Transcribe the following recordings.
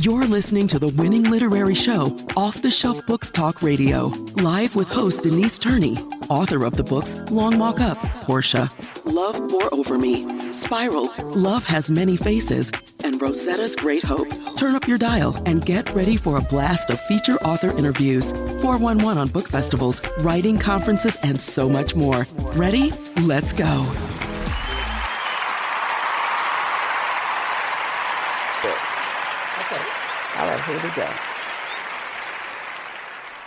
You're listening to the winning literary show, Off the Shelf Books Talk Radio, live with host Denise Turney, author of the books Long Walk Up, Portia, Love Pour Over Me, Spiral, Love Has Many Faces, and Rosetta's Great Hope. Turn up your dial and get ready for a blast of feature author interviews, 411 on book festivals, writing conferences, and so much more. Ready? Let's go. All right, here we go.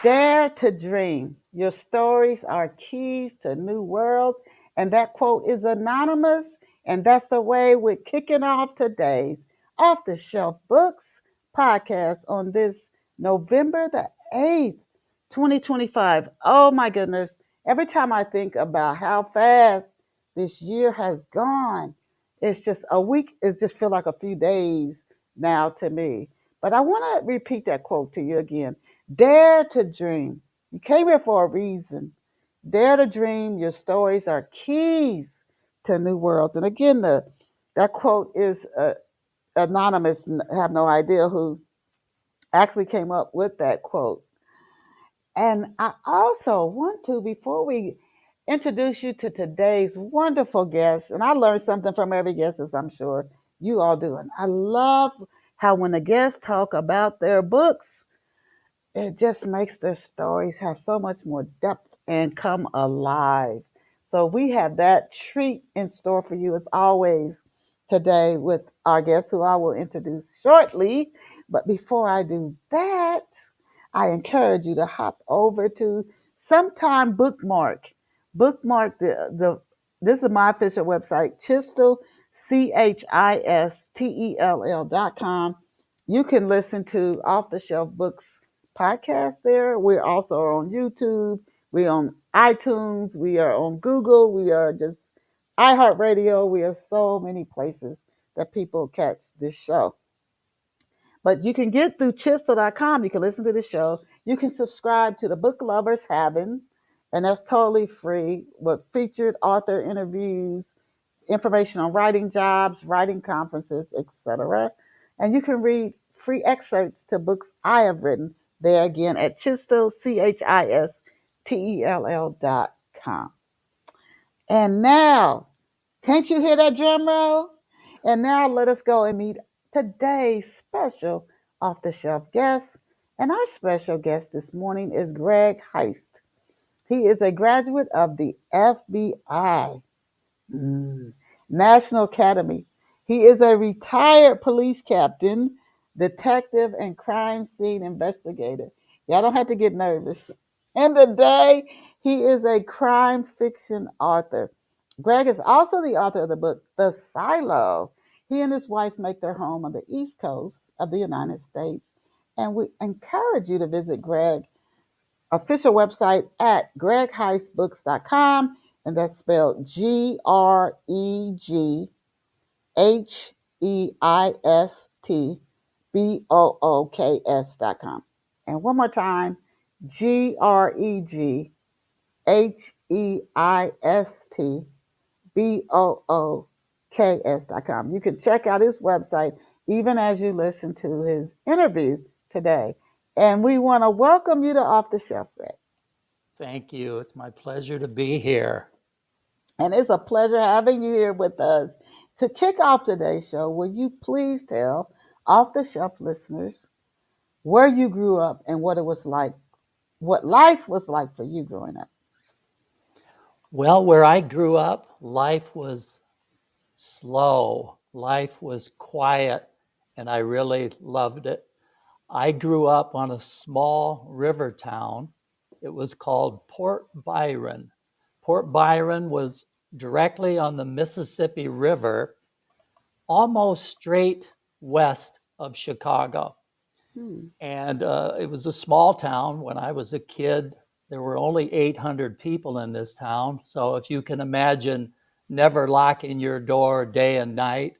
Dare to dream. Your stories are keys to new worlds. And that quote is anonymous. And that's the way we're kicking off today's Off the Shelf Books podcast on this November the 8th, 2025. Oh my goodness. Every time I think about how fast this year has gone, it's just a week, it just feels like a few days now to me. But I want to repeat that quote to you again. Dare to dream. You came here for a reason. Dare to dream. Your stories are keys to new worlds. And again, that quote is anonymous. I have no idea who actually came up with that quote. And I also want to, before we introduce you to today's wonderful guest, and I learned something from every guest, as I'm sure you all do. And I love how when the guests talk about their books, it just makes their stories have so much more depth and come alive. So we have that treat in store for you as always today with our guest who I will introduce shortly. But before I do that, I encourage you to hop over to sometime bookmark this is my official website, Chistel, CHISTELL.com. You can listen to Off the Shelf Books podcast there. We're also on YouTube. We're on iTunes. We are on Google. We are just iHeartRadio. We are so many places that people catch this show. But you can get through chisel.com. You can listen to the show. You can subscribe to the Book Lovers Haven, and that's totally free with featured author interviews, information on writing jobs, writing conferences, etc. And you can read free excerpts to books I have written there again at Chistel, CHISTELL.com. And now, can't you hear that drum roll? And now let us go and meet today's special off the shelf guest. And our special guest this morning is Greg Heist. He is a graduate of the FBI, National Academy. He is a retired police captain, detective, and crime scene investigator. Y'all don't have to get nervous. And today, he is a crime fiction author. Greg is also the author of the book, The Silo. He and his wife make their home on the East Coast of the United States. And we encourage you to visit Greg's official website at gregheistbooks.com. And that's spelled GregHeistBooks.com. And one more time, GregHeistBooks.com. You can check out his website even as you listen to his interview today. And we want to welcome you to Off the Shelf, Greg. Thank you. It's my pleasure to be here. And it's a pleasure having you here with us. To kick off today's show, will you please tell Off the Shelf listeners where you grew up and what it was like, what life was like for you growing up? Well, where I grew up, life was slow. Life was quiet, and I really loved it. I grew up on a small river town. It was called Port Byron. Port Byron was directly on the Mississippi River, almost straight west of Chicago. And it was a small town. When I was a kid, there were only 800 people in this town. So if you can imagine never locking your door day and night,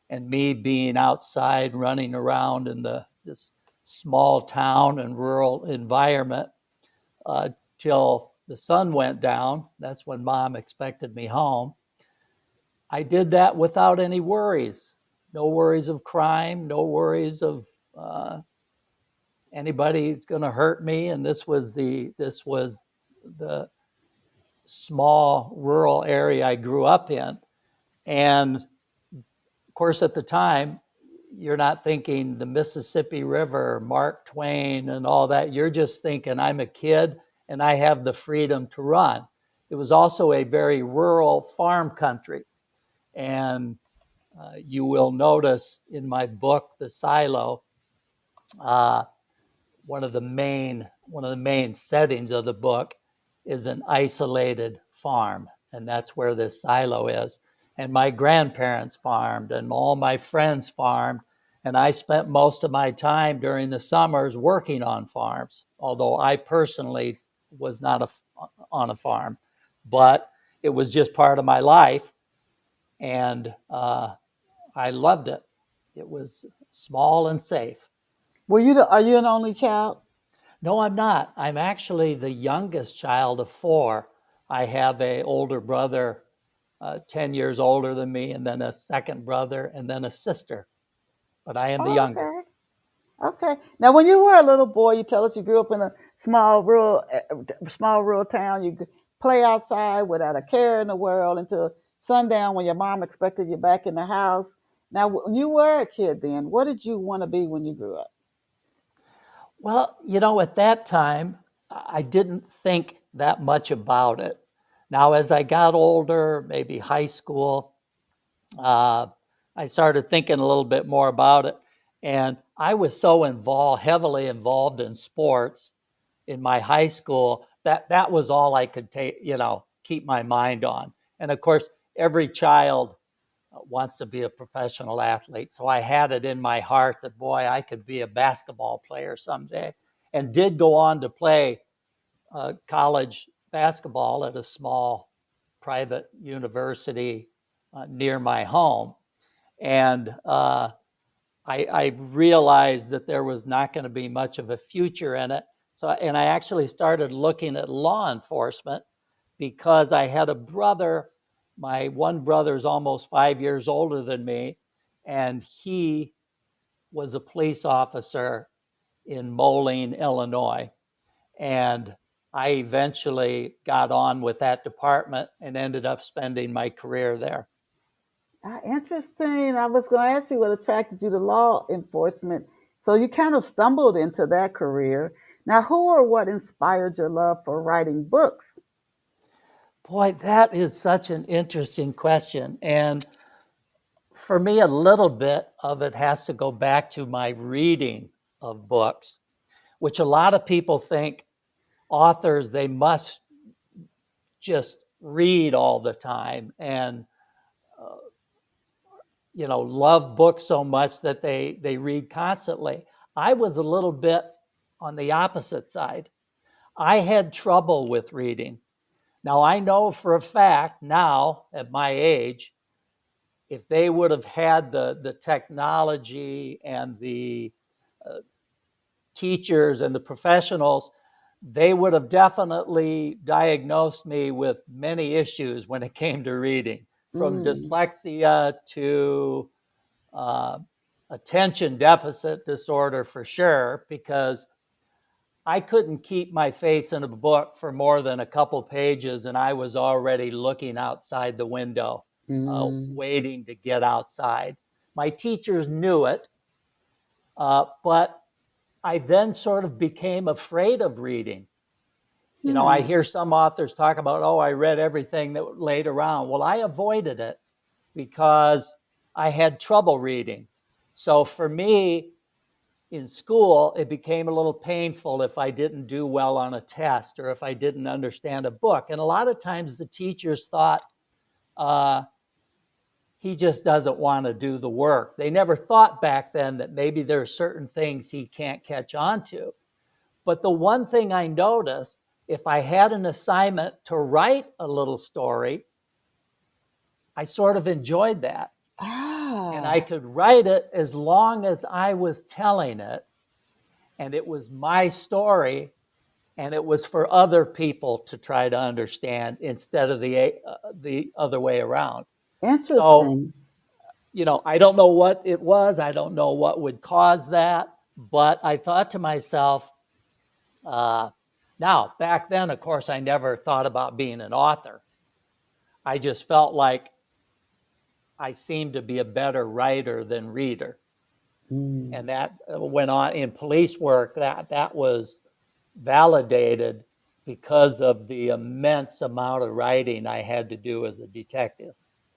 and me being outside running around in this small town and rural environment till the sun went down. That's when Mom expected me home. I did that without any worries. No worries of crime, no worries of anybody's going to hurt me. And this was the small rural area I grew up in. And of course, at the time, you're not thinking the Mississippi River, Mark Twain, and all that. You're just thinking, I'm a kid and I have the freedom to run. It was also a very rural farm country. And you will notice in my book, The Silo, one of the main settings of the book is an isolated farm, and that's where this silo is. And my grandparents farmed, and all my friends farmed, and I spent most of my time during the summers working on farms, although I personally was not on a farm, but it was just part of my life, and I loved it. It was small and safe. Are you an only child? No, I'm not. I'm actually the youngest child of four. I have an older brother, 10 years older than me, and then a second brother, and then a sister. But I am the Oh, youngest. okay. Okay. Now, when you were a little boy, you tell us you grew up in a small rural town. You could play outside without a care in the world until sundown when your mom expected you back in the house. Now, when you were a kid, then what did you want to be when you grew up? Well, at that time, I didn't think that much about it. Now, as I got older, maybe high school, uh, I started thinking a little bit more about it. And I was so heavily involved in sports in my high school that was all I could keep my mind on. And of course, every child wants to be a professional athlete. So I had it in my heart that, boy, I could be a basketball player someday, and did go on to play college basketball at a small private university near my home. And I realized that there was not going to be much of a future in it. And I actually started looking at law enforcement because I had a brother. My one brother is almost 5 years older than me, and he was a police officer in Moline, Illinois. And I eventually got on with that department and ended up spending my career there. Interesting. I was going to ask you what attracted you to law enforcement. So you kind of stumbled into that career. Now, who or what inspired your love for writing books? Boy, that is such an interesting question. And for me, a little bit of it has to go back to my reading of books, which a lot of people think authors, they must just read all the time and love books so much that they read constantly. I was a little bit on the opposite side. I had trouble with reading. Now, I know for a fact now at my age, if they would have had the technology and the teachers and the professionals, they would have definitely diagnosed me with many issues when it came to reading, from Mm, dyslexia to uh, attention deficit disorder for sure, because I couldn't keep my face in a book for more than a couple pages, and I was already looking outside the window, mm, waiting to get outside. My teachers knew it, but I then sort of became afraid of reading. I hmm. hear some authors talk about, oh, I read everything that laid around. Well, I avoided it because I had trouble reading. So for me, in school, it became a little painful if I didn't do well on a test or if I didn't understand a book. And a lot of times the teachers thought, uh, he just doesn't want to do the work. They never thought back then that maybe there are certain things he can't catch on to. But the one thing I noticed, if I had an assignment to write a little story, I sort of enjoyed that. And I Ah, could write it as long as I was telling it, and it was my story, and it was for other people to try to understand instead of the other way around. So, interesting. I don't know what it was. I don't know what would cause that, But I thought to myself, now, back then, of course, I never thought about being an author. I just felt like I seemed to be a better writer than reader. Mm. And that went on in police work, that was validated because of the immense amount of writing I had to do as a detective.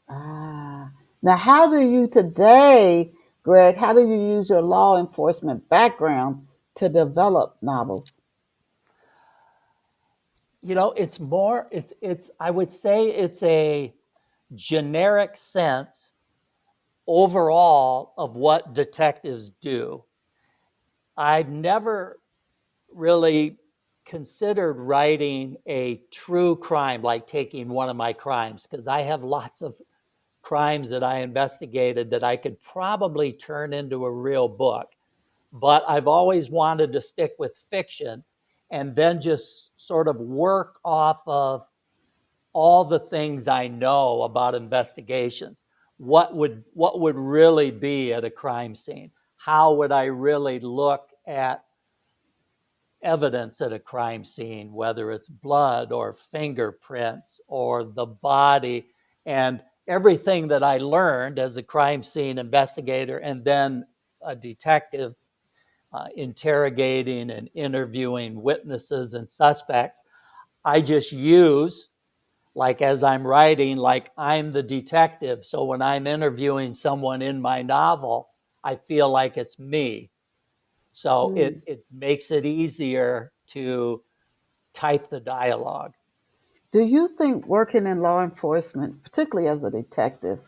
Ah. Now, how do you today, Greg, how do you use your law enforcement background to develop novels? It's more, I would say it's a generic sense overall of what detectives do. I've never really considered writing a true crime, like taking one of my crimes, because I have lots of crimes that I investigated that I could probably turn into a real book. But I've always wanted to stick with fiction and then just sort of work off of all the things I know about investigations. What would really be at a crime scene? How would I really look at evidence at a crime scene, whether it's blood or fingerprints or the body, and everything that I learned as a crime scene investigator and then a detective interrogating and interviewing witnesses and suspects. I just use, like as I'm writing, like I'm the detective. So when I'm interviewing someone in my novel, I feel like it's me. So Mm. it makes it easier to type the dialogue. Do you think working in law enforcement, particularly as a detective,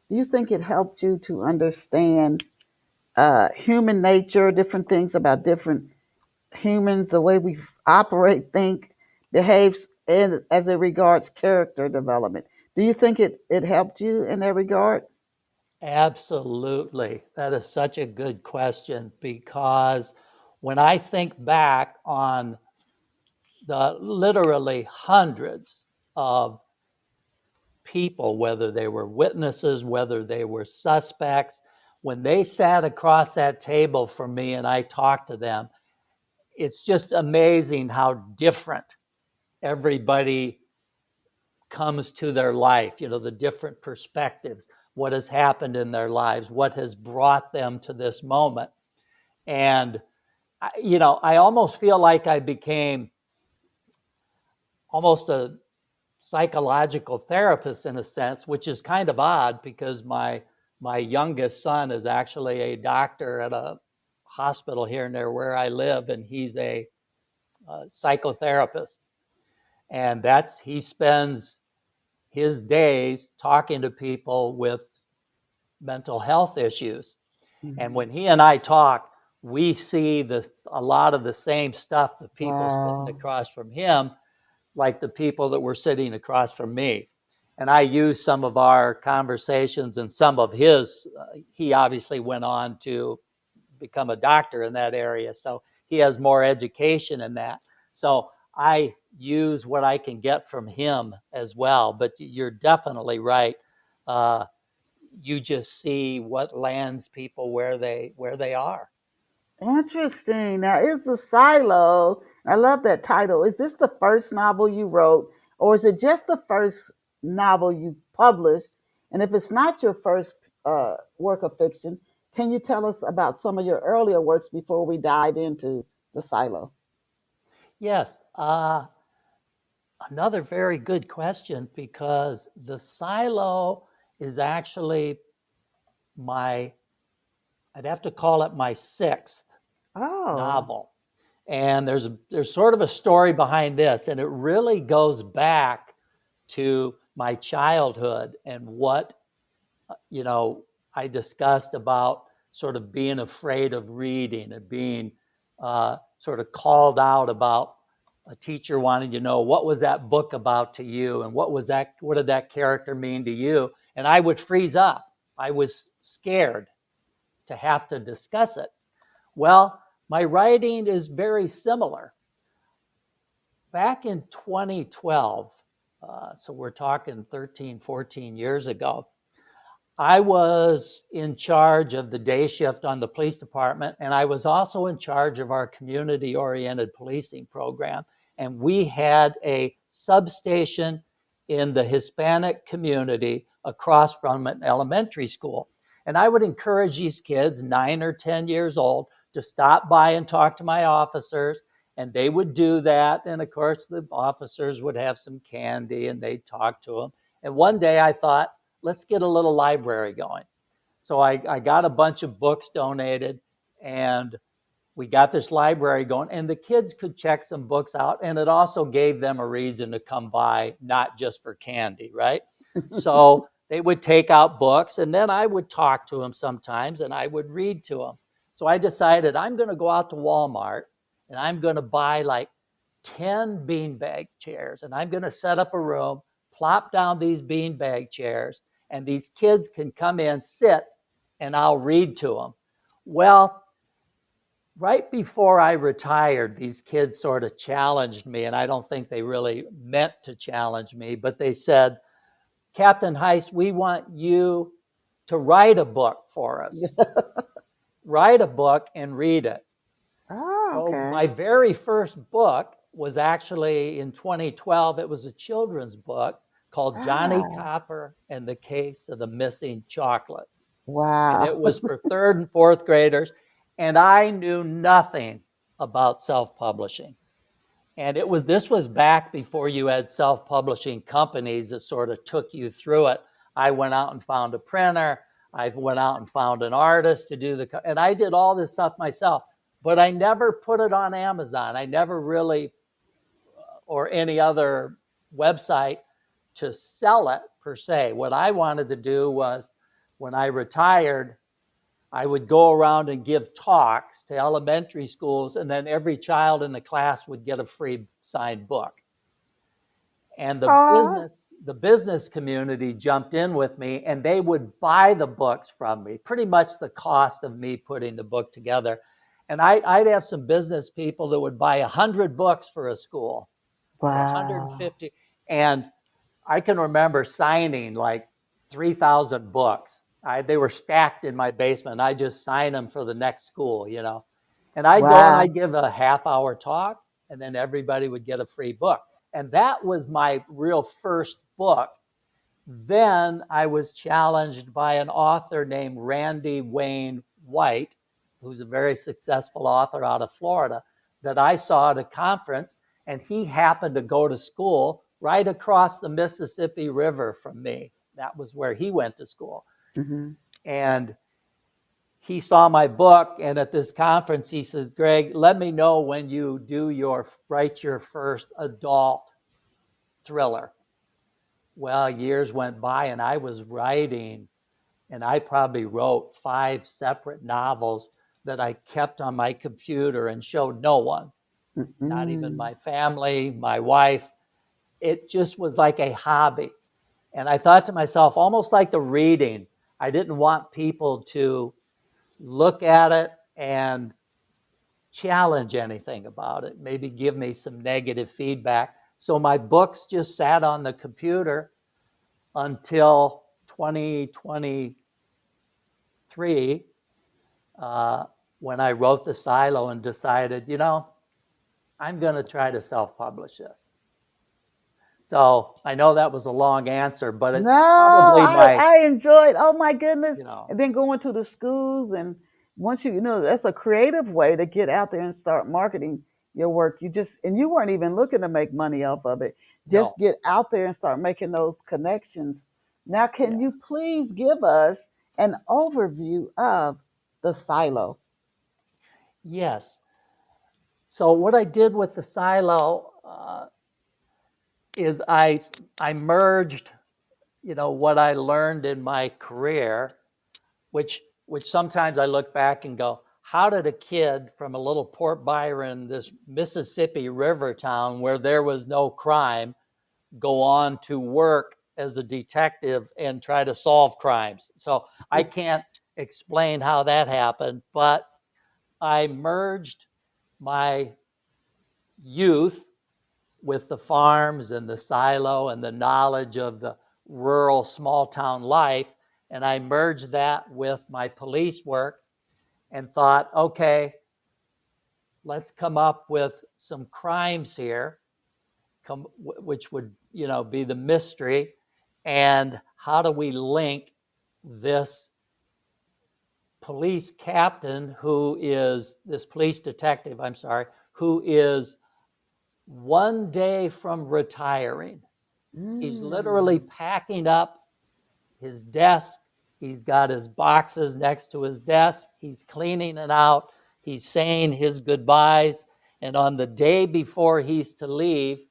do you think it helped you to understand human nature, different things about different humans, the way we operate, think, behaves, and as it regards character development? Do you think it helped you in that regard? Absolutely. That is such a good question because when I think back on the literally hundreds of people, whether they were witnesses, whether they were suspects, when they sat across that table from me and I talked to them, it's just amazing how different everybody comes to their life, the different perspectives, what has happened in their lives, what has brought them to this moment. And, I almost feel like I became almost a psychological therapist in a sense, which is kind of odd because my youngest son is actually a doctor at a hospital here near where I live, and he's a psychotherapist, and he spends his days talking to people with mental health issues. And Mhm. when he and I talk, we see a lot of the same stuff the people sitting Wow. across from him, like the people that were sitting across from me. And I use some of our conversations and some of his. He obviously went on to become a doctor in that area, so he has more education in that. So I use what I can get from him as well. But you're definitely right. Uh, you just see what lands people where they are. Interesting. Now, is the Silo, I love that title. Is this the first novel you wrote, or is it just the first novel you published? And if it's not your first work of fiction, can you tell us about some of your earlier works before we dive into the Silo? Yes. Another very good question because the silo is actually my, I'd have to call it my sixth Oh, novel. And there's sort of a story behind this, and it really goes back to my childhood and what you know I discussed about sort of being afraid of reading and being sort of called out about a teacher wanting to know what was that book about to you and what did that character mean to you, and I would freeze up. I was scared to have to discuss it. Well, my writing is very similar. Back in 2012, so we're talking 13, 14 years ago, I was in charge of the day shift on the police department, and I was also in charge of our community-oriented policing program. And we had a substation in the Hispanic community across from an elementary school. And I would encourage these kids, 9 or 10 years old, to stop by and talk to my officers. And they would do that. And of course, the officers would have some candy and they'd talk to them. And one day I thought, let's get a little library going. So I got a bunch of books donated and we got this library going, and the kids could check some books out, and it also gave them a reason to come by, not just for candy, right? So they would take out books, and then I would talk to them sometimes, and I would read to them. So I decided I'm going to go out to Walmart, and I'm going to buy like 10 beanbag chairs, and I'm going to set up a room, plop down these beanbag chairs, and these kids can come in, sit, and I'll read to them. Well, right before I retired, these kids sort of challenged me, and I don't think they really meant to challenge me, but they said, Captain Heist, we want you to write a book for us. Write a book and read it. Oh, So okay. my very first book was actually in 2012. It was a children's book called Johnny Copper and the Case of the Missing Chocolate. And it Wow. was for third and fourth graders. And I knew nothing about self-publishing. And this was back before you had self-publishing companies that sort of took you through it. I went out and found a printer. I went out and found an artist to do and I did all this stuff myself, but I never put it on Amazon. I never really, or any other website to sell it per se. What I wanted to do was, when I retired, I would go around and give talks to elementary schools, and then every child in the class would get a free signed book. And Oh, the business community jumped in with me, and they would buy the books from me, pretty much the cost of me putting the book together. And I'd have some business people that would buy 100 books for a school, or wow. 150. And I can remember signing like 3,000 books. They were stacked in my basement. I just signed them for the next school, you know. And I'd go and Wow. I'd give a half-hour talk, and then everybody would get a free book. And that was my real first book. Then I was challenged by an author named Randy Wayne White, who's a very successful author out of Florida, that I saw at a conference, and he happened to go to school right across the Mississippi River from me. That was where he went to school. Mm-hmm. And he saw my book, and at this conference, he says, Greg, let me know when you write your first adult thriller. Well, years went by, and I was writing, and I probably wrote 5 separate novels that I kept on my computer and showed no one, not even Mm-mm. my family, my wife. It just was like a hobby. And I thought to myself, almost like the reading, I didn't want people to look at it and challenge anything about it, maybe give me some negative feedback. So my books just sat on the computer until 2023, when I wrote The Silo and decided, I'm going to try to self-publish this. So I know that was a long answer, but No, it's probably I enjoyed. Oh my goodness! you know, And then going to the schools, and once that's a creative way to get out there and start marketing your work. And you weren't even looking to make money off of it. Just no, get out there and start making those connections. Now, can yeah, you please give us an overview of the silo? yes. So what I did with The Silo is I merged, what I learned in my career, which sometimes I look back and go, how did a kid from a little Port Byron, this Mississippi River town where there was no crime, go on to work as a detective and try to solve crimes? So I can't explain how that happened, but I merged my youth with the farms and the silo and the knowledge of the rural small town life. and I merged that with my police work and thought, okay, let's come up with some crimes here, which would, be the mystery, and how do we link this police captain this police detective, I'm sorry, who is one day from retiring. He's literally Mm. packing up his desk. He's got his boxes next to his desk. He's cleaning it out. He's saying his goodbyes. And on the day before he's to leave,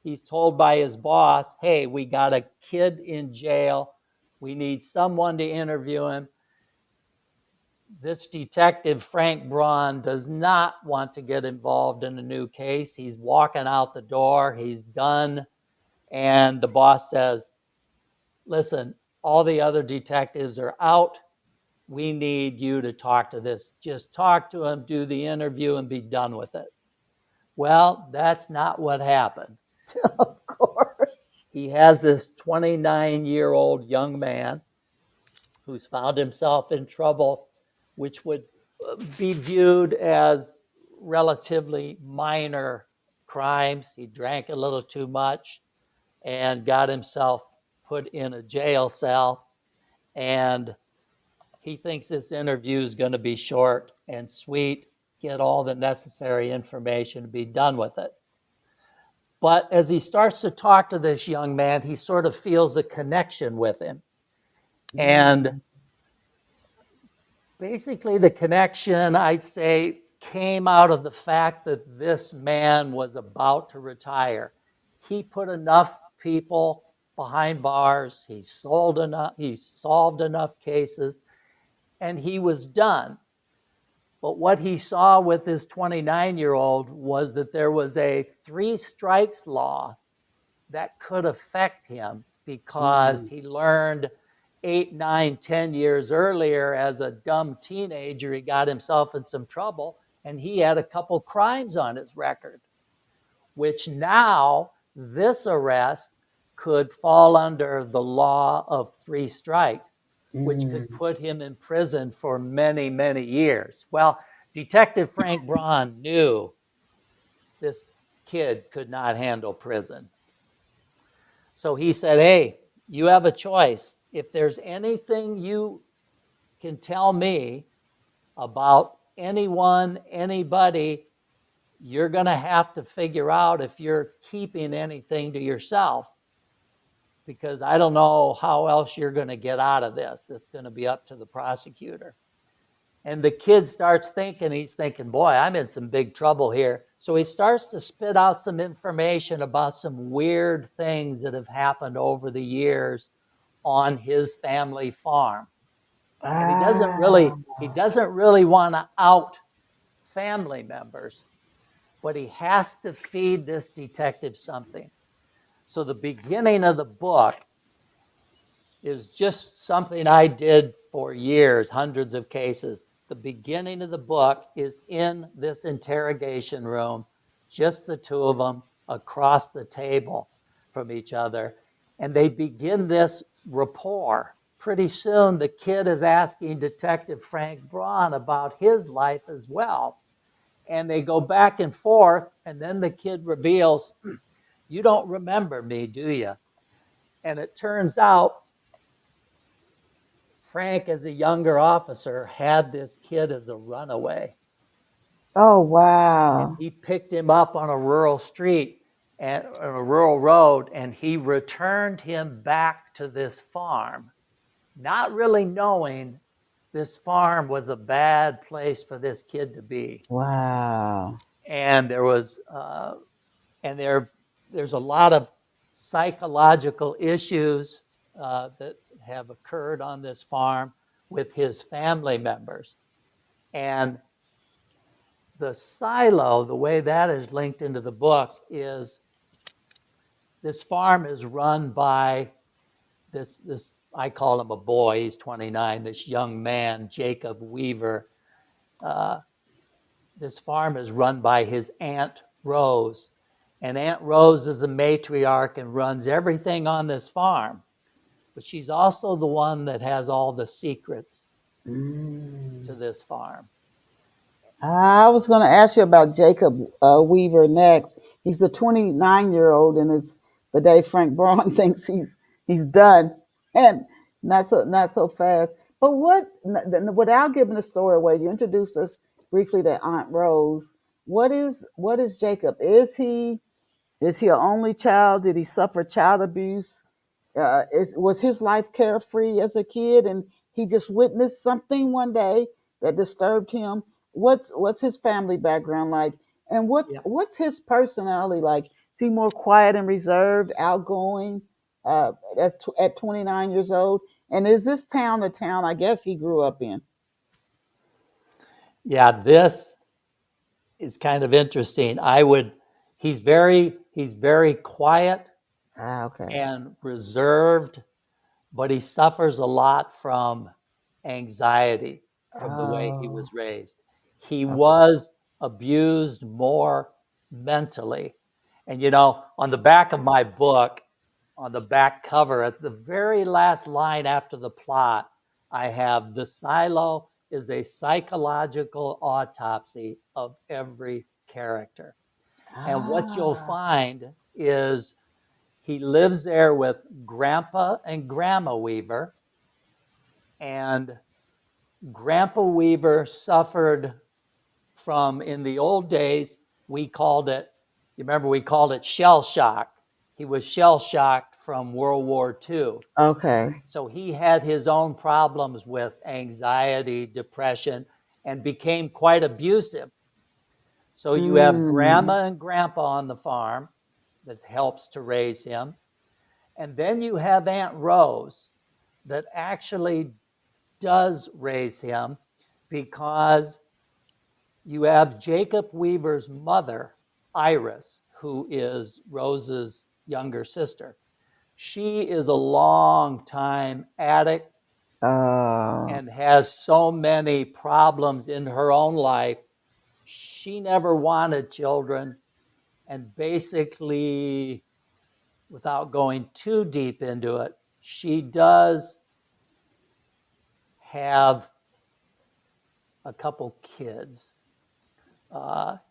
he's told by his boss, hey, we got a kid in jail. We need someone to interview him. This detective, Frank Braun, does not want to get involved in a new case. He's walking out the door. He's done. And the boss says, listen, all the other detectives are out. We need you to talk to this. Just talk to him, do the interview, and be done with it. Well, that's not what happened. Of course. He has this 29-year-old young man who's found himself in trouble, which would be viewed as relatively minor crimes. He drank a little too much and got himself put in a jail cell. And he thinks this interview is going to be short and sweet, get all the necessary information, be done with it. But as he starts to talk to this young man, he sort of feels a connection with him. And Mm. basically, the connection, I'd say, came out of the fact that this man was about to retire. He put enough people behind bars, he solved enough cases, and he was done. But what he saw with his 29-year-old was that there was a 3 strikes law that could affect him because Mm. he learned 8, 9, 10 years earlier as a dumb teenager, he got himself in some trouble and he had a couple crimes on his record, which now this arrest could fall under the law of 3 strikes, which could Mm. put him in prison for many, many years. Well, Detective Frank Braun knew this kid could not handle prison. So he said, hey, you have a choice. If there's anything you can tell me about anyone, anybody, you're going to have to figure out if you're keeping anything to yourself, because I don't know how else you're going to get out of this. It's going to be up to the prosecutor. And the kid starts thinking, he's thinking, boy, I'm in some big trouble here. So he starts to spit out some information about some weird things that have happened over the years on his family farm. And Ah. he doesn't really want to out family members, but he has to feed this detective something. So the beginning of the book is just something I did for years, hundreds of cases. The beginning of the book is in this interrogation room, just the two of them across the table from each other. And they begin this rapport. Pretty soon, the kid is asking Detective Frank Braun about his life as well. And they go back and forth, and then the kid reveals, you don't remember me, do you? And it turns out Frank, as a younger officer, had this kid as a runaway. Oh, And wow. he picked him up on a rural street and on a rural road, and he returned him back to this farm, not really knowing this farm was a bad place for this kid to be. Wow. And there was, and there's a lot of psychological issues that have occurred on this farm with his family members. And the silo, the way that is linked into the book, is this farm is run by this I call him a boy, he's 29, this young man, Jacob Weaver. Uh, this farm is run by his Aunt Rose. And Aunt Rose is the matriarch and runs everything on this farm. but she's also the one that has all the secrets to Mm. this farm. I was going to ask you about Jacob Weaver next. He's a 29-year-old, and it's the day Frank Braun thinks he's done, and not so fast. But without giving the story away, you introduced us briefly to Aunt Rose. What is Jacob? Is he an only child? Did he suffer child abuse? Was his life carefree as a kid, and he just witnessed something one day that disturbed him? What's his family background like, and what's Yeah. what's his personality like? Is he more quiet and reserved, outgoing, at 29 years old? And is this town the town I guess he grew up in? Yeah, this is kind of interesting. He's very quiet Ah, okay. and reserved, but he suffers a lot from anxiety from the way he Oh, was raised. He okay. was abused more mentally. And on the back of my book, on the back cover, at the very last line after the plot, I have the silo is a psychological autopsy of every character. And what you'll Ah, find is he lives there with Grandpa and Grandma Weaver, and Grandpa Weaver suffered from, in the old days, you remember we called it shell shock. He was shell shocked from World War II. okay. So he had his own problems with anxiety, depression, and became quite abusive. So you have Mm, Grandma and Grandpa on the farm that helps to raise him. And then you have Aunt Rose that actually does raise him, because you have Jacob Weaver's mother, Iris, who is Rose's younger sister. She is a long time addict uh, and has so many problems in her own life. She never wanted children, and basically, without going too deep into it, she does have a couple kids.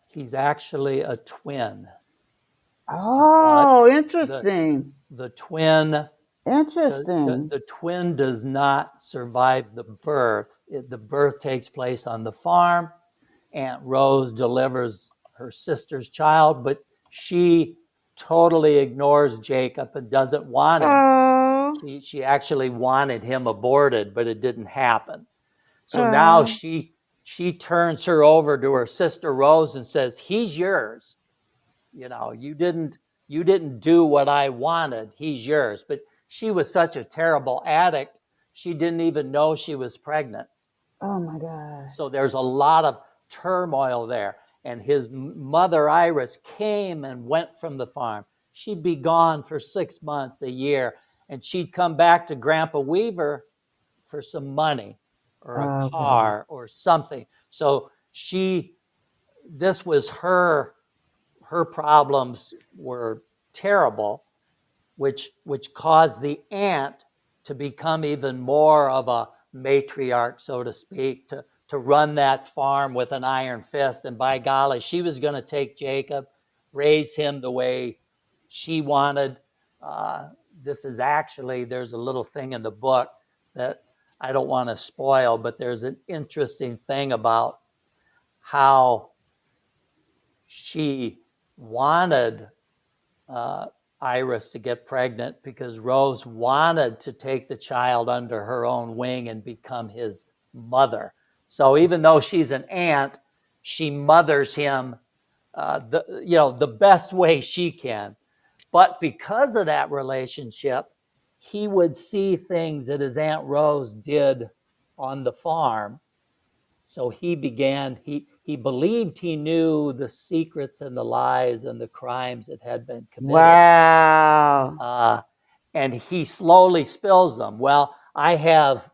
He's actually a twin, but oh, the interesting. the twin Interesting. the twin does not survive the birth. The birth takes place on the farm. Aunt Rose delivers her sister's child, but she totally ignores Jacob and doesn't want him. Oh, She actually wanted him aborted, but it didn't happen. So now oh, she turns her over to her sister Rose and says, "He's yours. You didn't do what I wanted. He's yours." But she was such a terrible addict, she didn't even know she was pregnant. oh my gosh. So there's a lot of turmoil there. And his mother, Iris, came and went from the farm. She'd be gone for 6 months, a year, and she'd come back to Grandpa Weaver for some money or a Okay. car or something. So this was her problems were terrible, which caused the aunt to become even more of a matriarch, so to speak, to run that farm with an iron fist. And by golly, she was going to take Jacob, raise him the way she wanted. Uh, this is actually, there's a little thing in the book that I don't want to spoil, but there's an interesting thing about how she wanted uh, Iris to get pregnant, because Rose wanted to take the child under her own wing and become his mother. So even though she's an aunt, she mothers him the best way she can. But because of that relationship, he would see things that his Aunt Rose did on the farm. So he believed he knew the secrets and the lies and the crimes that had been committed. Wow. Uh, and he slowly spills them. Well, I have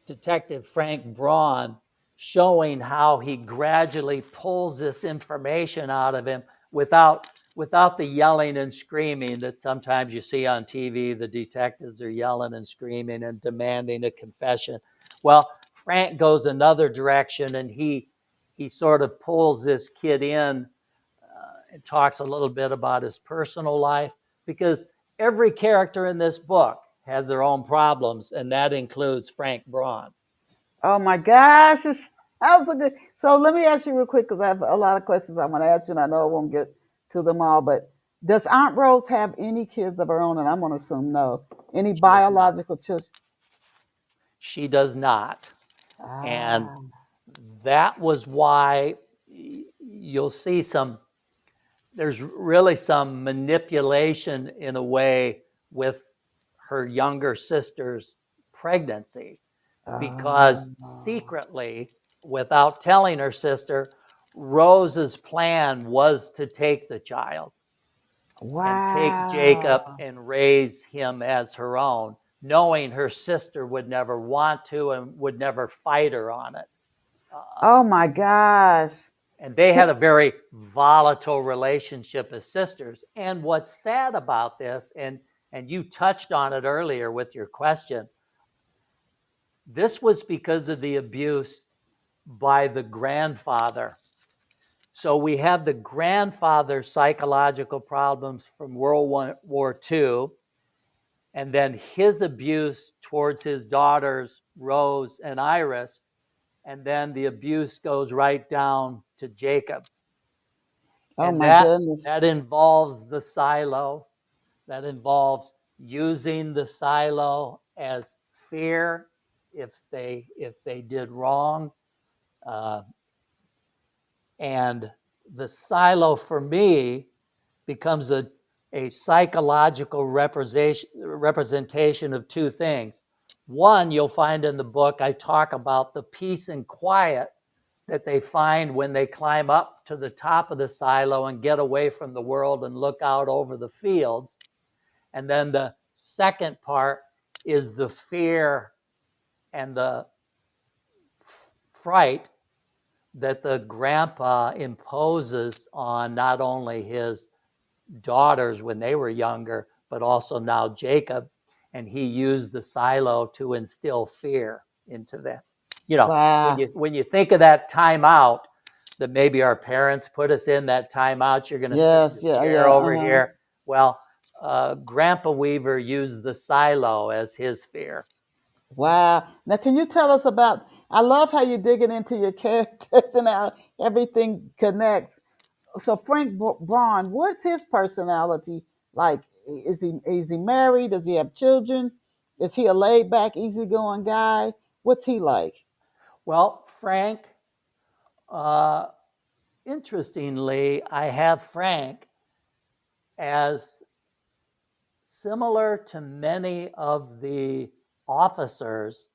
Detective Frank Braun showing how he gradually pulls this information out of him without without the yelling and screaming that sometimes you see on TV. The detectives are yelling and screaming and demanding a confession. Well, Frank goes another direction, and he sort of pulls this kid in and talks a little bit about his personal life, because every character in this book has their own problems, and that includes Frank Braun. Oh my gosh, that was a good. So let me ask you real quick because I have a lot of questions I want to ask you, and I know I won't get to them all. But does Aunt Rose have any kids of her own? And I'm going to assume no. Any She does not. biological children? She does not. And Ah, that was why you'll see there's really some manipulation in a way with her younger sister's pregnancy, because oh, secretly, without telling her sister, Rose's plan was to take the child and take Jacob wow. and raise him as her own, knowing her sister would never want to and would never fight her on it. Oh my gosh. And they Can, had a very volatile relationship as sisters. And what's sad about this, and you touched on it earlier with your question, this was because of the abuse by the grandfather. So we have the grandfather's psychological problems from World War II, and then his abuse towards his daughters, Rose and Iris, and then the abuse goes right down to Jacob. oh And my that goodness. that involves the silo, that involves using the silo as fear if they did wrong. Uh, and the silo for me becomes a psychological representation of two things. One, you'll find in the book, I talk about the peace and quiet that they find when they climb up to the top of the silo and get away from the world and look out over the fields. And then the second part is the fear and the fright that the grandpa imposes on not only his daughters when they were younger, but also now Jacob. And he used the silo to instill fear into them. When Wow. you think of that timeout that maybe our parents put us in, that timeout, you're going to sit in Yes, this yeah, chair yeah. over Uh-huh. here. Well, Grandpa Weaver used the silo as his fear. Wow. Now, can you tell us about? I love how you're digging into your characters and how everything connects. So, Braun, what's his personality like? Is he married? Does he have children? Is he a laid back, easygoing guy? What's he like? Well, Frank, uh, interestingly, I have Frank as similar to many of the officers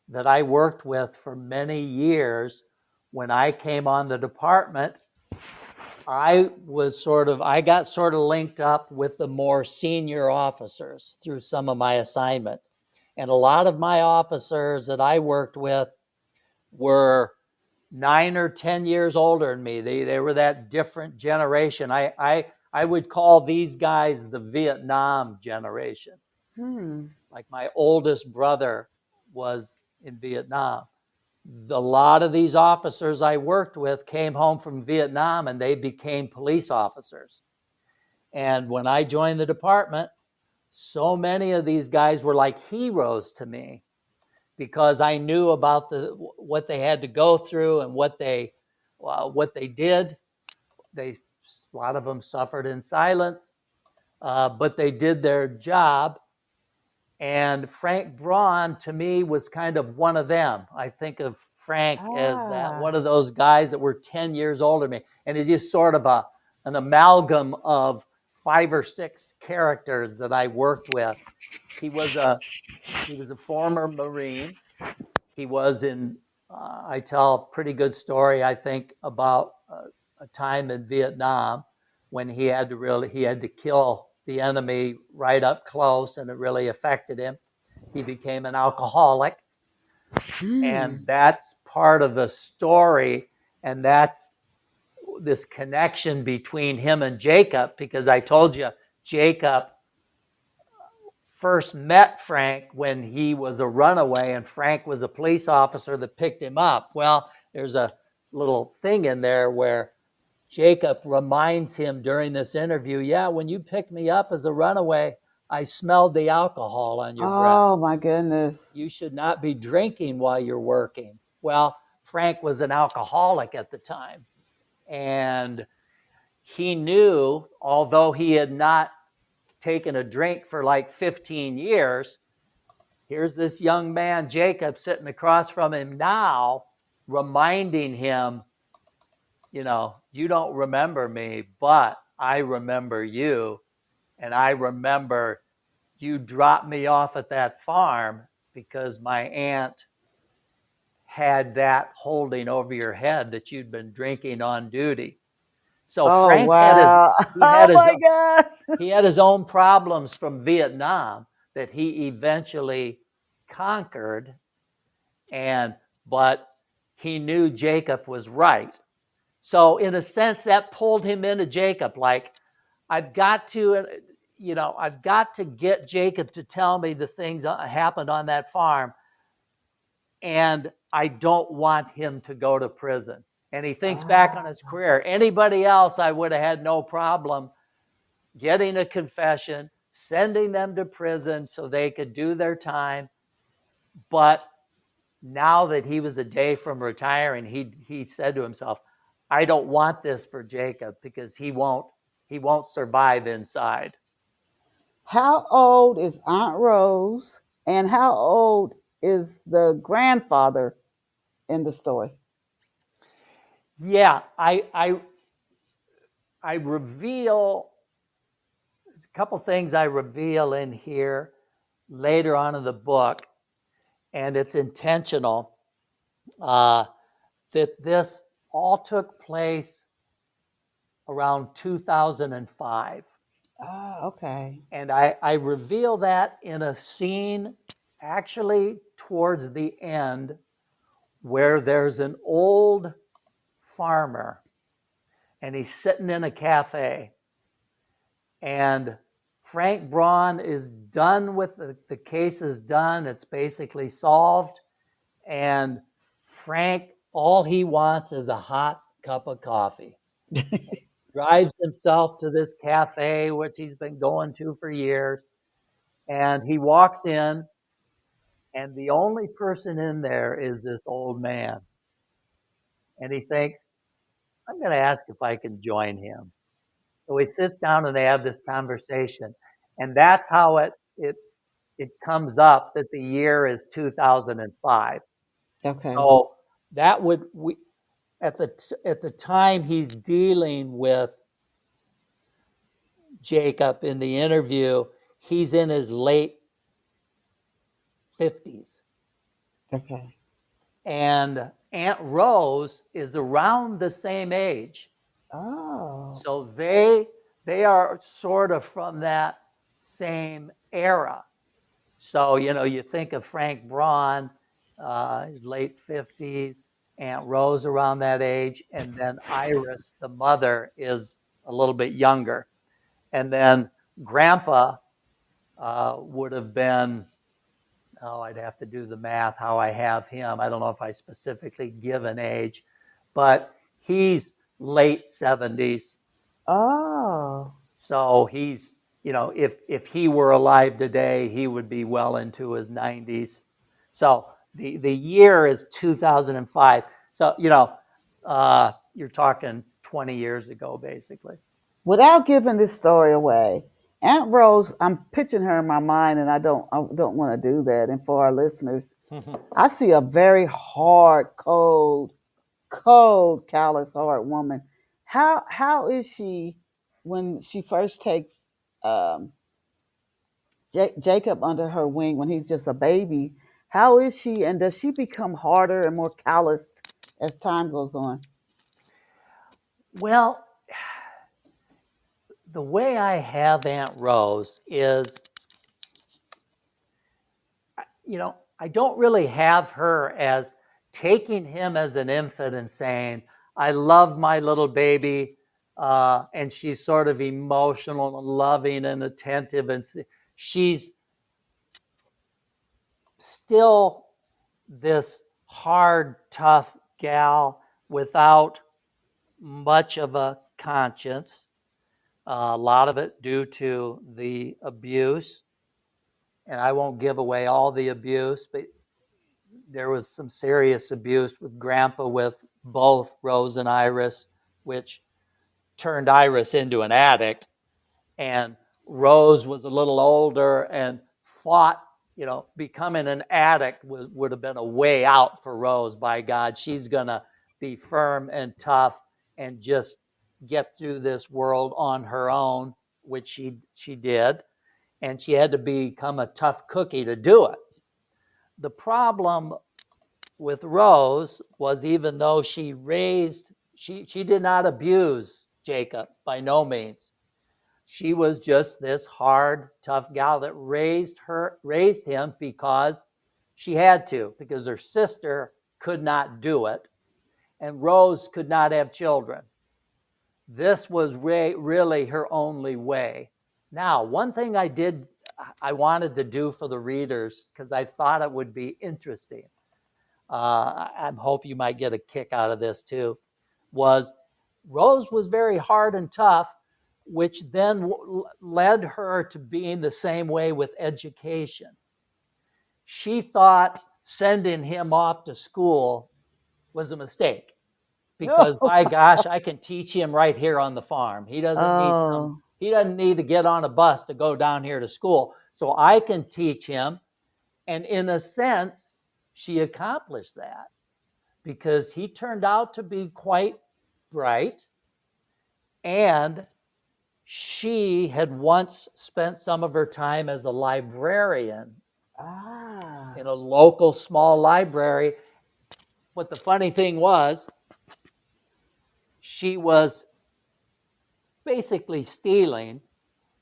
that I worked with for many years. When I came on the department, I got sort of linked up with the more senior officers through some of my assignments. And a lot of my officers that I worked with were 9 or 10 years older than me. They were that different generation. I would call these guys the Vietnam generation. Hmm. Like my oldest brother was in Vietnam. A lot of these officers I worked with came home from Vietnam and they became police officers. And when I joined the department, so many of these guys were like heroes to me, because I knew about what they had to go through and what they did. A lot of them suffered in silence, but they did their job. And Frank Braun, to me, was kind of one of them. I think of Frank as that Ah. one of those guys that were 10 years older than me, and he's just sort of an amalgam of 5 or 6 characters that I worked with. He was a he was a former Marine. He was in. I tell a pretty good story, I think, about a time in Vietnam when he had to kill the enemy right up close, and it really affected him. He became an alcoholic, Hmm. and that's part of the story. And that's this connection between him and Jacob, because I told you Jacob first met Frank when he was a runaway and Frank was a police officer that picked him up. Well, there's a little thing in there where Jacob reminds him during this interview, yeah, when you picked me up as a runaway, I smelled the alcohol on your breath. Oh my goodness. You should not be drinking while you're working. Well, Frank was an alcoholic at the time. And he knew, although he had not taken a drink for like 15 years, here's this young man, Jacob, sitting across from him now, reminding him, you know, you don't remember me, but I remember you. And I remember you dropped me off at that farm because my aunt had that holding over your head that you'd been drinking on duty. So Oh Frank wow. Oh my God. he had his own problems from Vietnam that he eventually conquered, but he knew Jacob was right. So in a sense, that pulled him into Jacob. Like, I've got to get Jacob to tell me the things that happened on that farm, and I don't want him to go to prison. And he thinks back on his career. Anybody else, I would have had no problem getting a confession, sending them to prison so they could do their time. But now that he was a day from retiring, he said to himself, I don't want this for Jacob because he won't survive inside. How old is Aunt Rose and how old is the grandfather in the story? Yeah, I reveal, there's a couple things I reveal in here later on in the book, and it's intentional, that this all took place around 2005. Okay. And I reveal that in a scene actually towards the end where there's an old farmer and he's sitting in a cafe, and Frank Braun is done with the case is done. It's basically solved. And Frank, all he wants is a hot cup of coffee. Drives himself to this cafe, which he's been going to for years. And he walks in, and the only person in there is this old man. And he thinks, I'm going to ask if I can join him. So he sits down and they have this conversation. And that's how it comes up that the year is 2005. Okay. So that would at the time he's dealing with Jacob in the interview, he's in his late 50s. Okay. And Aunt Rose is around the same age. Oh. So they are sort of from that same era. So, you think of Frank Braun, late 50s, Aunt Rose around that age, and then Iris, the mother, is a little bit younger. And then Grandpa would have been, I'd have to do the math how I have him. I don't know if I specifically give an age, but he's late 70s. Oh. So he's, if he were alive today, he would be well into his 90s. So the year is 2005. So, you're talking 20 years ago, basically. Without giving this story away, Aunt Rose, I'm picturing her in my mind, and I don't want to do that. And for our listeners, I see a very hard, cold, callous, hard woman. How is she when she first takes um, Jacob under her wing when he's just a baby? How is she, and does she become harder and more calloused as time goes on? Well, the way I have Aunt Rose is, I don't really have her as taking him as an infant and saying, I love my little baby, and she's sort of emotional and loving and attentive, and she's still this hard, tough gal without much of a conscience. A lot of it due to the abuse, and I won't give away all the abuse, but there was some serious abuse with Grandpa with both Rose and Iris, which turned Iris into an addict. And Rose was a little older and fought, becoming an addict would have been a way out for Rose. By God, she's going to be firm and tough and just get through this world on her own, which she did. And she had to become a tough cookie to do it. The problem with Rose was, even though she did not abuse Jacob by no means. She was just this hard, tough gal that raised him because she had to, because her sister could not do it, and Rose could not have children. This was really her only way. Now, one thing I wanted to do for the readers, because I thought it would be interesting, I hope you might get a kick out of this too, was Rose was very hard and tough, which then led her to being the same way with education. She thought sending him off to school was a mistake because, No. by gosh, I can teach him right here on the farm. He doesn't Oh. need to get on a bus to go down here to school. So I can teach him. And in a sense, she accomplished that because he turned out to be quite bright, and she had once spent some of her time as a librarian in a local small library. What the funny thing was, she was basically stealing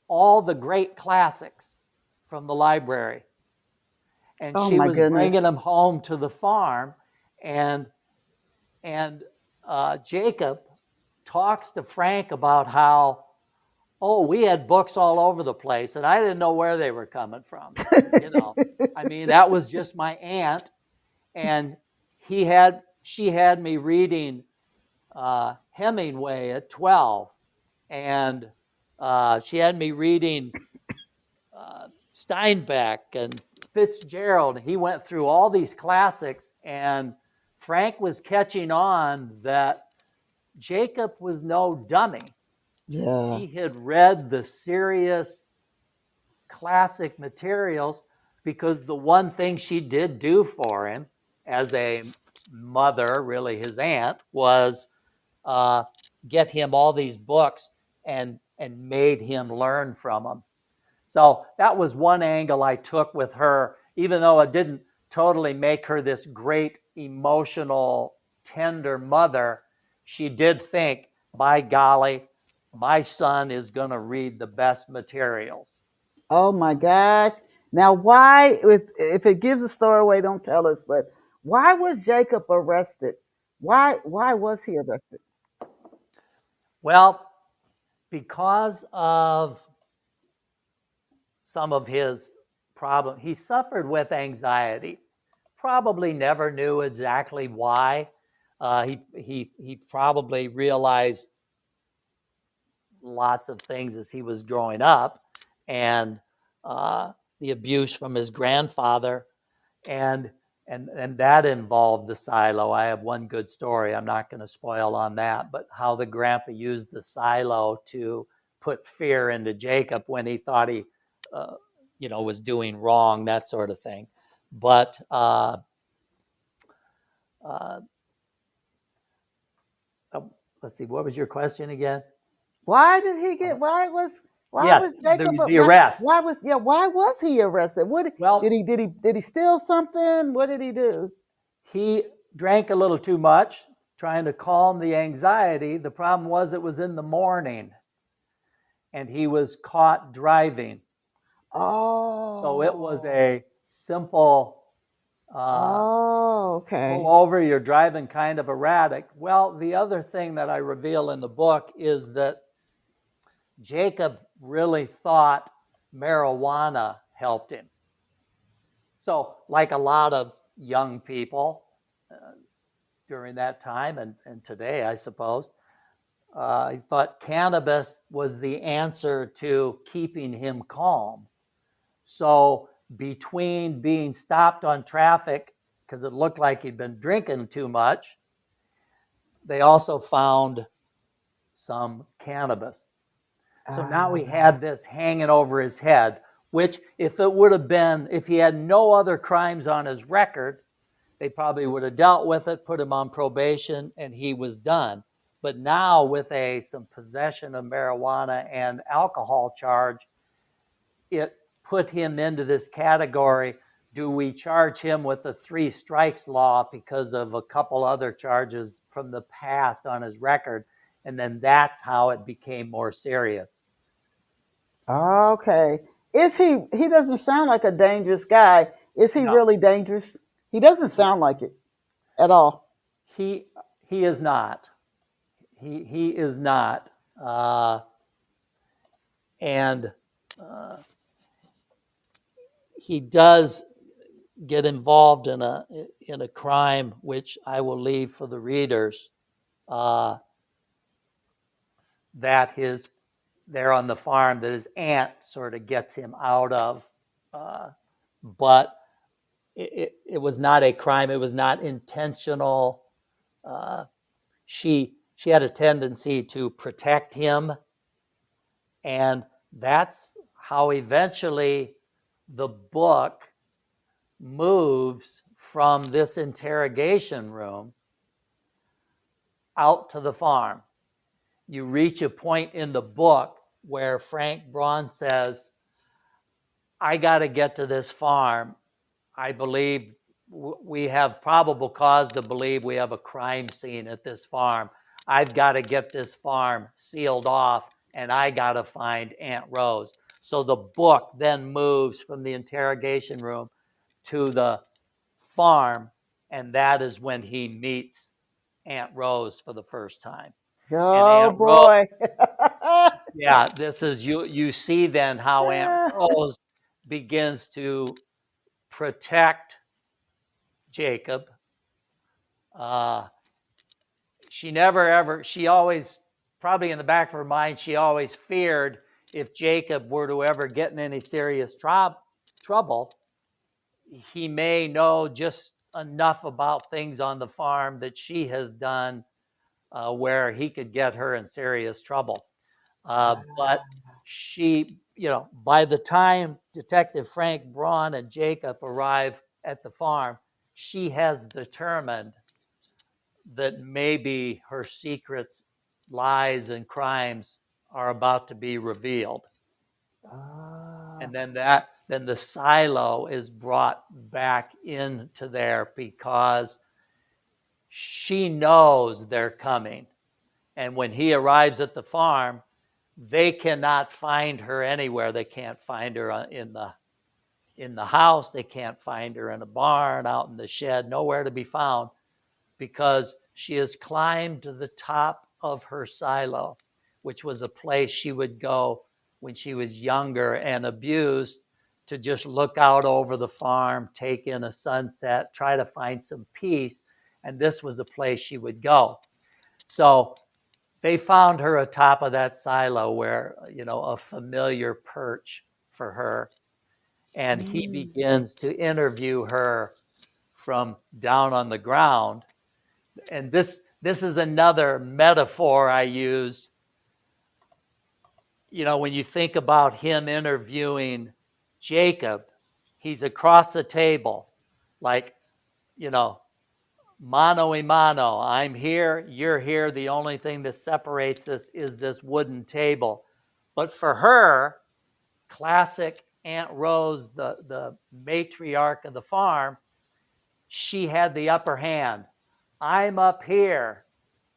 all the great classics from the library. And Oh she my was goodness. bringing them home to the farm. And Jacob talks to Frank about how, we had books all over the place, and I didn't know where they were coming from. I mean, that was just my aunt, and she had me reading Hemingway at 12, and she had me reading Steinbeck and Fitzgerald. He went through all these classics, and Frank was catching on that Jacob was no dummy. Yeah. He had read the serious classic materials because the one thing she did do for him as a mother, really his aunt, was get him all these books and made him learn from them. So that was one angle I took with her, even though it didn't totally make her this great emotional, tender mother. She did think, by golly, my son is going to read the best materials. Oh my gosh. Now, why, if it gives the story away, don't tell us, but why was Jacob arrested? Why was he arrested? Well, because of some of his problem, he suffered with anxiety. Probably never knew exactly why. He probably realized lots of things as he was growing up, and the abuse from his grandfather, and that involved the silo. I have one good story. I'm not going to spoil on that, but how the grandpa used the silo to put fear into Jacob when he thought he, was doing wrong, that sort of thing. But uh, let's see, what was your question again? Why did he get? Why Yes, was Jacob? the arrest. Why was he arrested? What Well, did he steal something? What did he do? he drank a little too much, trying to calm the anxiety. The problem was it was in the morning, and he was caught driving. So it was Oh. a simple Oh, Pull okay. over, you're driving kind of erratic. Well, the other thing that I reveal in the book is that Jacob really thought marijuana helped him. So, like a lot of young people during that time and today, I suppose, he thought cannabis was the answer to keeping him calm. So, between being stopped on traffic because it looked like he'd been drinking too much, they also found some cannabis. So now he Ah, had this hanging over his head, which if it would have been, if he had no other crimes on his record, they probably would have dealt with it, put him on probation, and he was done. But now with some possession of marijuana and alcohol charge, it put him into this category. Do we charge him with the three strikes law because of a couple other charges from the past on his record? And then that's how it became more serious. okay. Is he doesn't sound like a dangerous guy. Is he No, really dangerous? He doesn't sound like it at all. he he is not. He is not. And uh, he does get involved in a crime, which I will leave for the readers. Uh, that his there on the farm that his aunt sort of gets him out of, but it was not a crime. It was not intentional. Uh, she had a tendency to protect him, and that's how eventually the book moves from this interrogation room out to the farm. You reach a point in the book where Frank Braun says, I got to get to this farm. I believe we have probable cause to believe we have a crime scene at this farm. I've got to get this farm sealed off, and I got to find Aunt Rose. So the book then moves from the interrogation room to the farm, and that is when he meets Aunt Rose for the first time. And Oh Aunt Rose, boy. yeah, this is you see then how Aunt Rose begins to protect Jacob. Uh, she never ever, she always, probably in the back of her mind, she always feared if Jacob were to ever get in any serious trouble, he may know just enough about things on the farm that she has done where he could get her in serious trouble. But she, by the time Detective Frank Braun and Jacob arrive at the farm, she has determined that maybe her secrets, lies, and crimes are about to be revealed. Ah, And then the silo is brought back into there because she knows they're coming. And when he arrives at the farm, they cannot find her anywhere. They can't find her in the house. They can't find her in a barn, out in the shed, nowhere to be found because she has climbed to the top of her silo, which was a place she would go when she was younger and abused to just look out over the farm, take in a sunset, try to find some peace. And this was a place she would go. So they found her atop of that silo where, a familiar perch for her. And he mm. begins to interview her from down on the ground. And this is another metaphor I used. When you think about him interviewing Jacob, he's across the table, like, you know, mano a mano. I'm here, you're here. The only thing that separates us is this wooden table. But for her, classic Aunt Rose, the matriarch of the farm, she had the upper hand. I'm up here,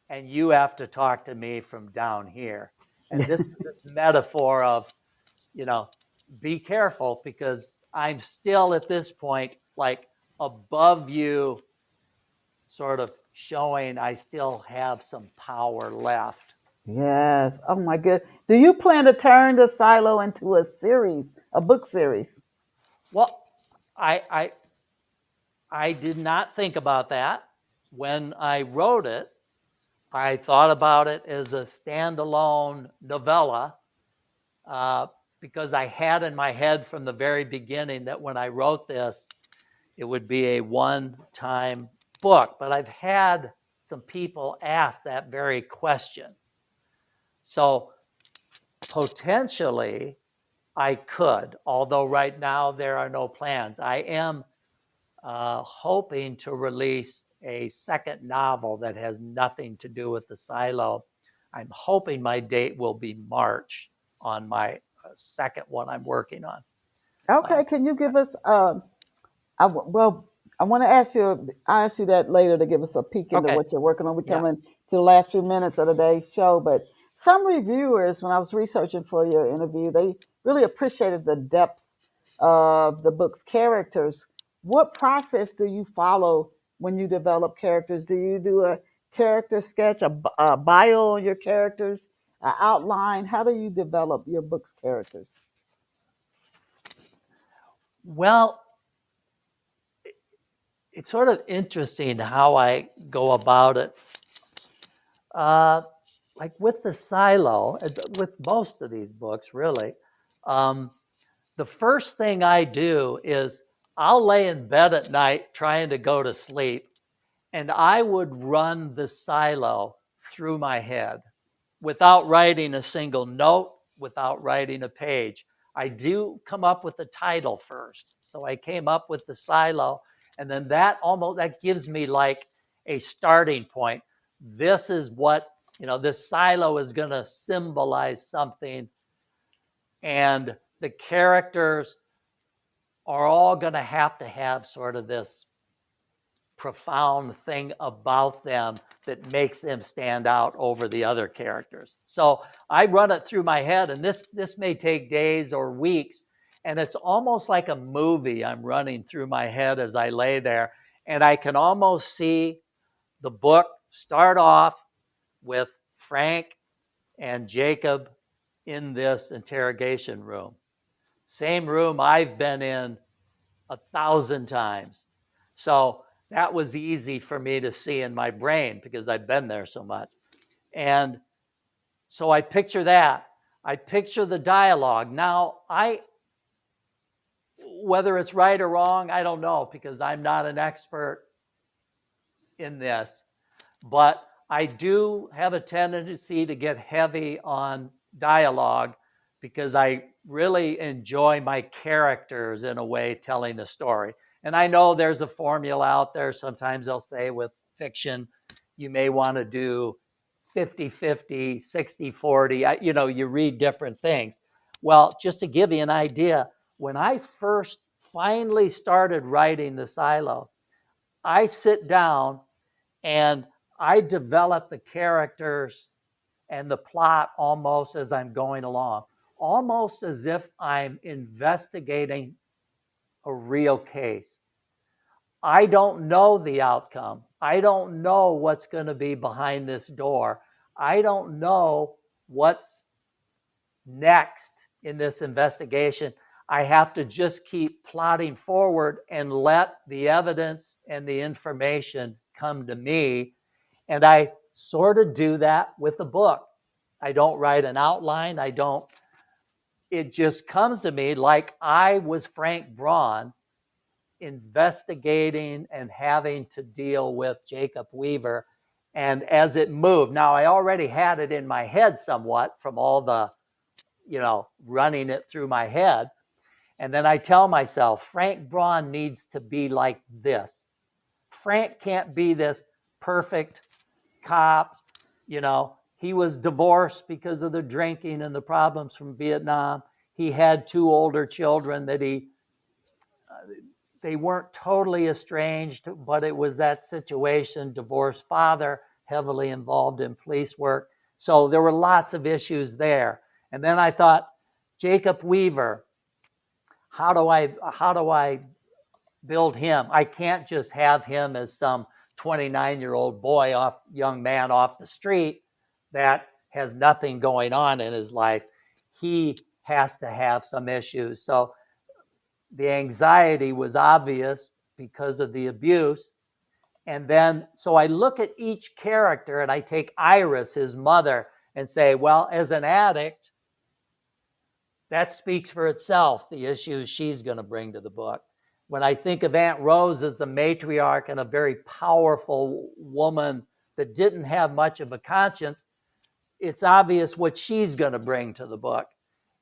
and you have to talk to me from down here. And this metaphor of, you know, be careful because I'm still at this point like above you, sort of showing I still have some power left. Yes. Oh my good. Do you plan to turn the silo into a series, a book series? Well, I I did not think about that when I wrote it. I thought about it as a standalone novella uh, because I had in my head from the very beginning that when I wrote this, it would be a one-time book. But I've had some people ask that very question. So potentially I could, although right now there are no plans. I am hoping to release a second novel that has nothing to do with the silo. I'm hoping my date will be March on my second one I'm working on. Uh, Okay. Can you give us? Well, I want to ask you. I'll ask you that later to give us a peek into okay, what you're working on. We're yeah. coming to the last few minutes of today's show, but some reviewers, when I was researching for your interview, they really appreciated the depth of the book's characters. What process do you follow when you develop characters? Do you do a character sketch, a bio on your characters, an outline? How do you develop your book's characters? Well, it's sort of interesting how I go about it. Uh, like with the silo, with most of these books, really, um, the first thing I do is I'll lay in bed at night trying to go to sleep, and I would run the silo through my head without writing a single note, without writing a page. I do come up with the title first. So I came up with the silo, and then that gives me like a starting point. This is what, this silo is going to symbolize something, and the characters are all going to have sort of this profound thing about them that makes them stand out over the other characters. So I run it through my head, and this may take days or weeks, and it's almost like a movie I'm running through my head as I lay there, and I can almost see the book start off with Frank and Jacob in this interrogation room. Same room I've been in 1,000 times. So that was easy for me to see in my brain because I'd been there so much. And so I picture that. I picture the dialogue. Now, whether it's right or wrong, I don't know because I'm not an expert in this. But I do have a tendency to get heavy on dialogue because I really enjoy my characters in a way telling the story. And I know there's a formula out there. Sometimes they'll say with fiction, you may want to do 50-50, 60-40. You read different things. Well, just to give you an idea, when I first finally started writing the silo, I sit down and I develop the characters and the plot almost as I'm going along, almost as if I'm investigating a real case. I don't know the outcome. I don't know what's going to be behind this door. I don't know what's next in this investigation. I have to just keep plodding forward and let the evidence and the information come to me. And I sort of do that with the book. I don't write an outline. It just comes to me like I was Frank Braun investigating and having to deal with Jacob Weaver. And as it moved, now I already had it in my head somewhat from all the, running it through my head. And then I tell myself, Frank Braun needs to be like this. Frank can't be this perfect cop. He was divorced because of the drinking and the problems from Vietnam. He had two older children that they weren't totally estranged, but it was that situation, divorced father, heavily involved in police work. So there were lots of issues there. And then I thought, Jacob Weaver, how do I build him. I can't just have him as some 29-year-old young man off the street that has nothing going on in his life. He has to have some issues. So the anxiety was obvious because of the abuse. And then, so I look at each character and I take Iris, his mother, and say, well, as an addict, that speaks for itself, the issues she's going to bring to the book. When I think of Aunt Rose as a matriarch and a very powerful woman that didn't have much of a conscience, it's obvious what she's going to bring to the book.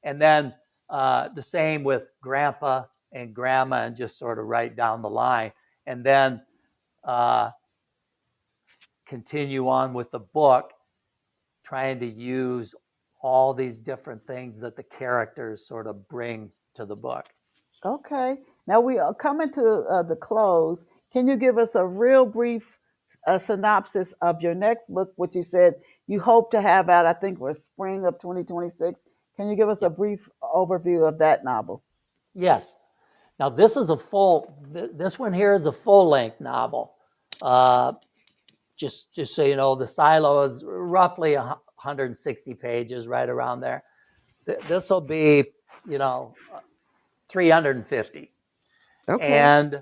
And then the same with Grandpa and Grandma, and just sort of right down the line. And then continue on with the book, trying to use all these different things that the characters sort of bring to the book. Okay. Now we are coming to the close. Can you give us a real brief synopsis of your next book, which you said you hope to have out, I think, was spring of 2026? Can you give us a brief overview of that novel? Yes. Now this one here is a full-length novel. Just so you know, the silo is roughly 160 pages, right around there. This will be, 350. Okay. And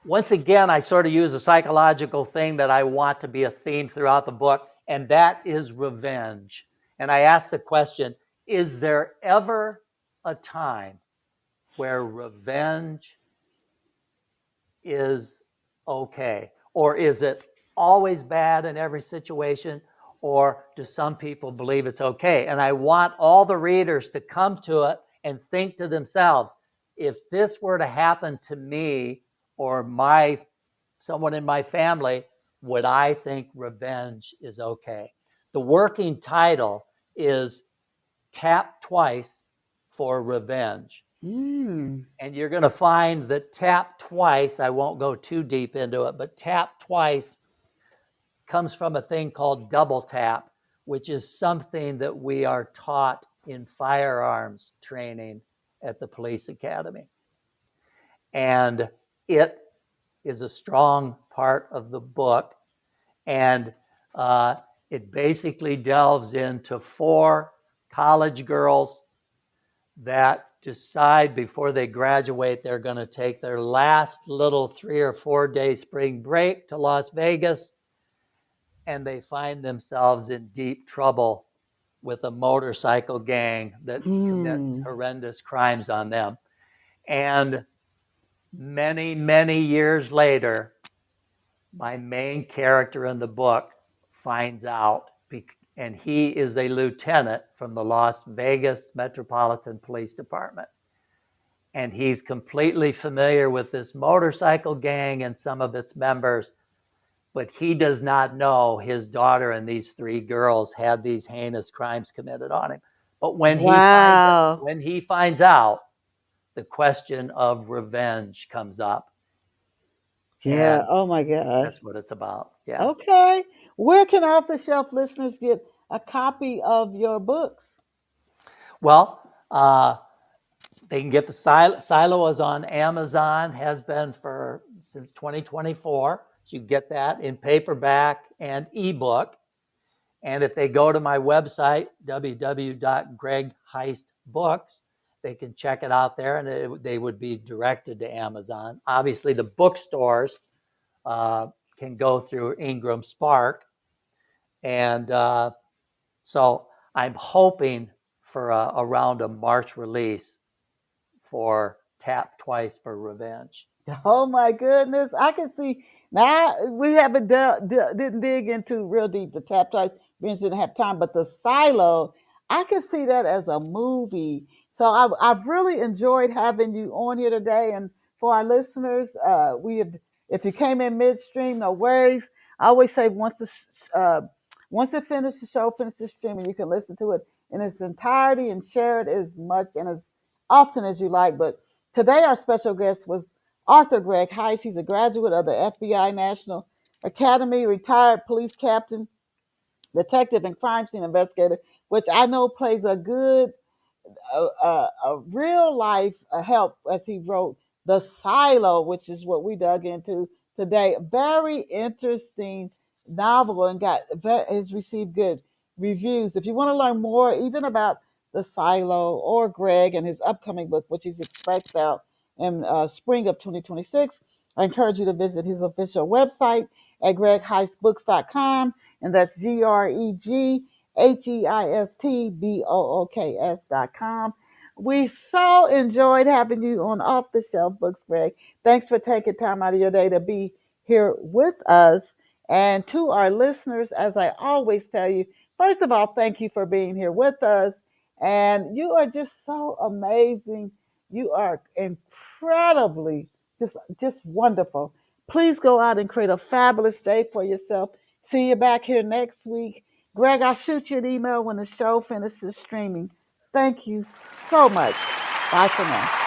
once again, I sort of use a psychological thing that I want to be a theme throughout the book, and that is revenge. And I ask the question, is there ever a time where revenge is okay? Or is it always bad in every situation? Or do some people believe it's okay? And I want all the readers to come to it and think to themselves, if this were to happen to me or someone in my family, would I think revenge is okay? The working title is Tap Twice for Revenge. Mm. And you're going to find that tap twice, I won't go too deep into it, but tap twice comes from a thing called double tap, which is something that we are taught in firearms training at the police academy. And it is a strong part of the book. And it basically delves into 4 college girls that decide before they graduate they're going to take their last little 3 or 4 day spring break to Las Vegas, and they find themselves in deep trouble with a motorcycle gang that commits horrendous crimes on them. And many, many years later, my main character in the book finds out, and he is a lieutenant from the Las Vegas Metropolitan Police Department. And he's completely familiar with this motorcycle gang and some of its members, but he does not know his daughter and these 3 girls had these heinous crimes committed on him. But when he finds out, the question of revenge comes up. Yeah. And Oh my gosh. that's what it's about. Yeah. Okay. Where can off the shelf listeners get a copy of your books? Well, they can get the Silo is on Amazon, has been since 2024. So you get that in paperback and ebook. And if they go to my website, www.gregheistbooks, they can check it out there, and they would be directed to Amazon. Obviously, the bookstores can go through Ingram Spark. And so I'm hoping for around a March release for Tap Twice for Revenge. Oh my goodness. I can see now we haven't didn't dig into real deep the tap twice. We just didn't have time, but the silo, I can see that as a movie. So I've really enjoyed having you on here today. And for our listeners, if you came in midstream, no worries. I always say once it finishes the show, finish the stream, and you can listen to it in its entirety and share it as much and as often as you like. But today, our special guest was Arthur Greg Heist. He's a graduate of the FBI National Academy, retired police captain, detective, and crime scene investigator, which I know plays a good, a real life help, as he wrote, The Silo, which is what we dug into today. Very interesting novel and has received good reviews. If you want to learn more, even about The Silo or Greg and his upcoming book, which he's expects out in spring of 2026, I encourage you to visit his official website at gregheistbooks.com, and that's GregHeistBooks.com. We so enjoyed having you on Off the Shelf Books, Greg. Thanks for taking time out of your day to be here with us. And to our listeners, as I always tell you, first of all, thank you for being here with us. And you are just so amazing. You are incredibly just wonderful. Please go out and create a fabulous day for yourself. See you back here next week. Greg, I'll shoot you an email when the show finishes streaming. Thank you so much. Bye for now.